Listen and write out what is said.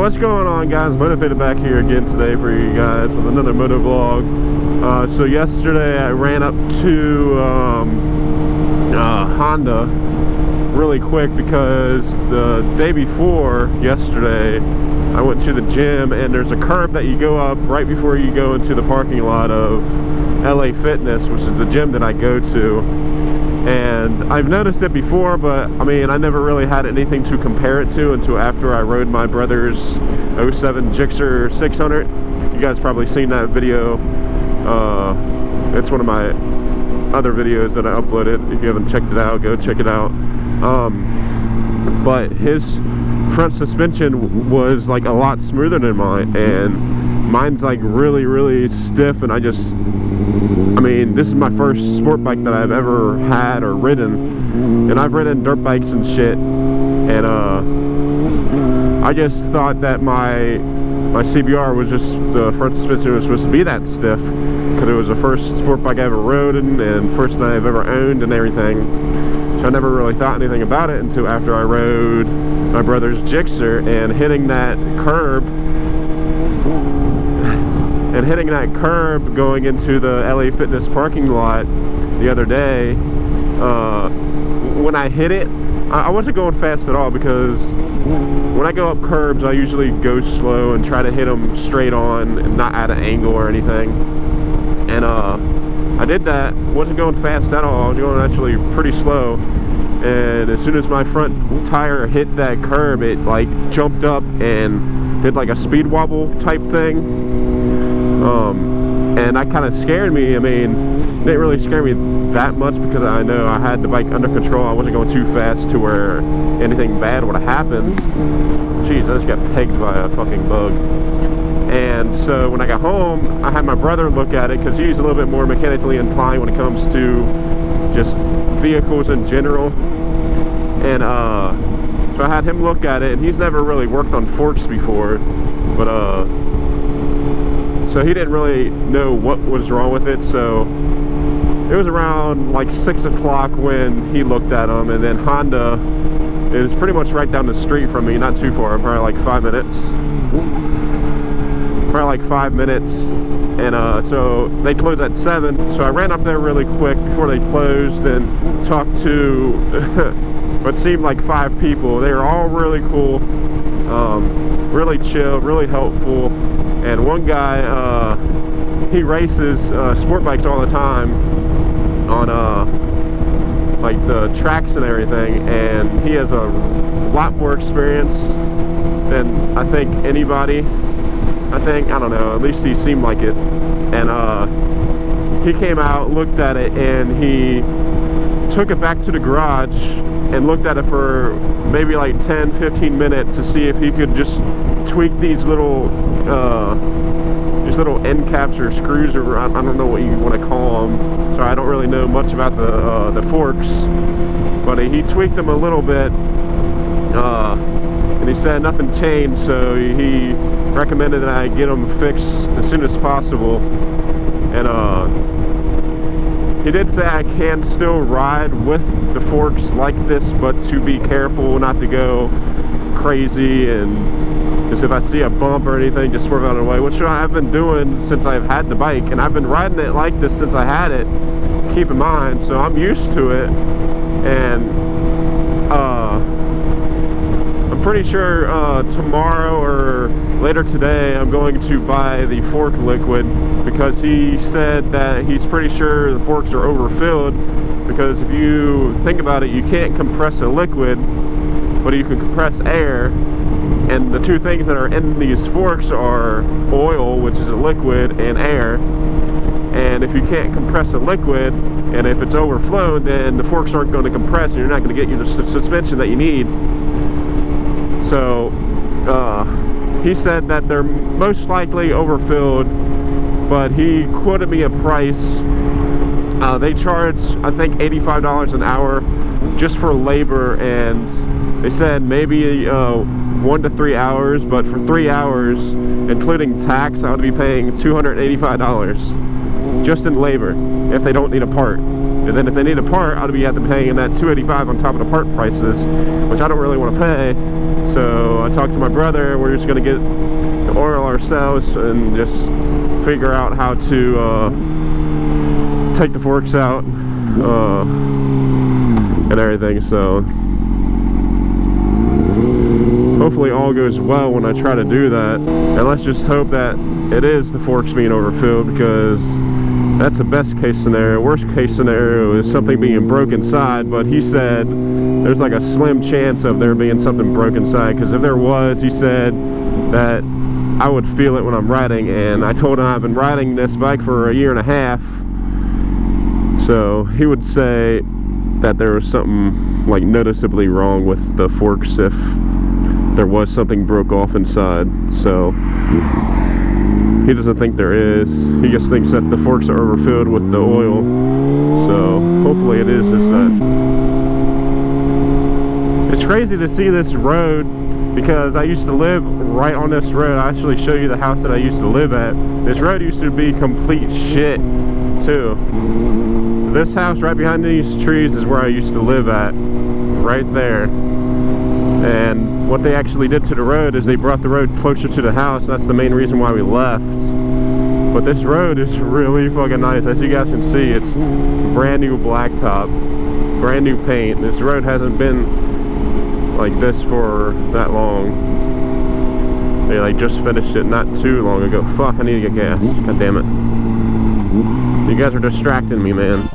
What's going on, guys? Motofaded back here again today for you guys with another moto vlog. So yesterday I ran up to Honda really quick because the day before yesterday I went to the gym, and there's a curb that you go up right before you go into the parking lot of LA Fitness, which is the gym that I go to. And I've noticed it before, but I mean, I never really had anything to compare it to until after I rode my brother's 07 Gixxer 600. You guys probably seen that video. It's one of my other videos that I uploaded. If you haven't checked it out, go check it out. But his front suspension was like a lot smoother than mine, and mine's like really stiff. And I mean, this is my first sport bike that I've ever had or ridden, and I've ridden dirt bikes and shit, and I just thought that my CBR was just, the front suspension was supposed to be that stiff because it was the first sport bike I ever rode in and first one I've ever owned and everything. So I never really thought anything about it until after I rode my brother's Gixxer, and hitting that curb going into the LA Fitness parking lot the other day. When I hit it, I wasn't going fast at all, because when I go up curbs I usually go slow and try to hit them straight on and not at an angle or anything. And I did that, wasn't going fast at all, I was going actually pretty slow. And as soon as my front tire hit that curb, it like jumped up and did like a speed wobble type thing. And that kind of scared me. I mean, it didn't really scare me that much because I know I had the bike under control. I wasn't going too fast to where anything bad would have happened. Jeez, I just got pegged by a fucking bug. And so when I got home, I had my brother look at it, because he's a little bit more mechanically inclined when it comes to just vehicles in general. And so I had him look at it, and he's never really worked on forks before, but so he didn't really know what was wrong with it. So it was around like 6 o'clock when he looked at them, and then Honda is pretty much right down the street from me, not too far, probably like 5 minutes. And so they closed at 7, so I ran up there really quick before they closed and talked to what seemed like 5 people. They were all really cool, really chill, really helpful. And one guy, he races sport bikes all the time on like the tracks and everything, and he has a lot more experience than I think anybody. I don't know, at least he seemed like it. And he came out, looked at it, and he took it back to the garage and looked at it for maybe like 10-15 minutes to see if he could just tweak these little end caps or screws, or I don't know what you want to call them. So I don't really know much about the forks, but he tweaked them a little bit. And he said nothing changed, so he recommended that I get them fixed as soon as possible. And he did say I can still ride with the forks like this, but to be careful not to go crazy, and just if I see a bump or anything, just swerve out of the way, which I've been doing since I've had the bike, and I've been riding it like this since I had it, keep in mind, so I'm used to it. And I'm pretty sure tomorrow or later today I'm going to buy the fork liquid, because he said that he's pretty sure the forks are overfilled, because if you think about it, you can't compress a liquid, but you can compress air, and the two things that are in these forks are oil, which is a liquid, and air. And if you can't compress a liquid, and if it's overflowed, then the forks aren't going to compress, and you're not going to get you the suspension that you need. So he said that they're most likely overfilled, but he quoted me a price. They charge, I think, $85 an hour just for labor, and they said maybe 1 to 3 hours, but for 3 hours, including tax, I would be paying $285 just in labor if they don't need a part. And then if they need a part, I'd be paying that $285 on top of the part prices, which I don't really want to pay. So I talked to my brother. We're just gonna get the oil ourselves and just figure out how to take the forks out and everything. So hopefully all goes well when I try to do that, and let's just hope that it is the forks being overfilled, because that's the best case scenario. Worst case scenario is something being broke inside, but he said there's like a slim chance of there being something broke inside, because if there was, he said that I would feel it when I'm riding, and I told him I've been riding this bike for a year and a half, so he would say that there was something like noticeably wrong with the forks if there was something broke off inside. So he doesn't think there is. He just thinks that the forks are overfilled with the oil. So hopefully it is just that. It's crazy to see this road, because I used to live right on this road. I'll actually show you the house that I used to live at. This road used to be complete shit too. This house right behind these trees is where I used to live at, right there. And what they actually did to the road is they brought the road closer to the house. That's the main reason why we left. But this road is really fucking nice. As you guys can see, it's brand new blacktop, brand new paint. This road hasn't been like this for that long. They like just finished it not too long ago. Fuck, I need to get gas. God damn it. You guys are distracting me, man.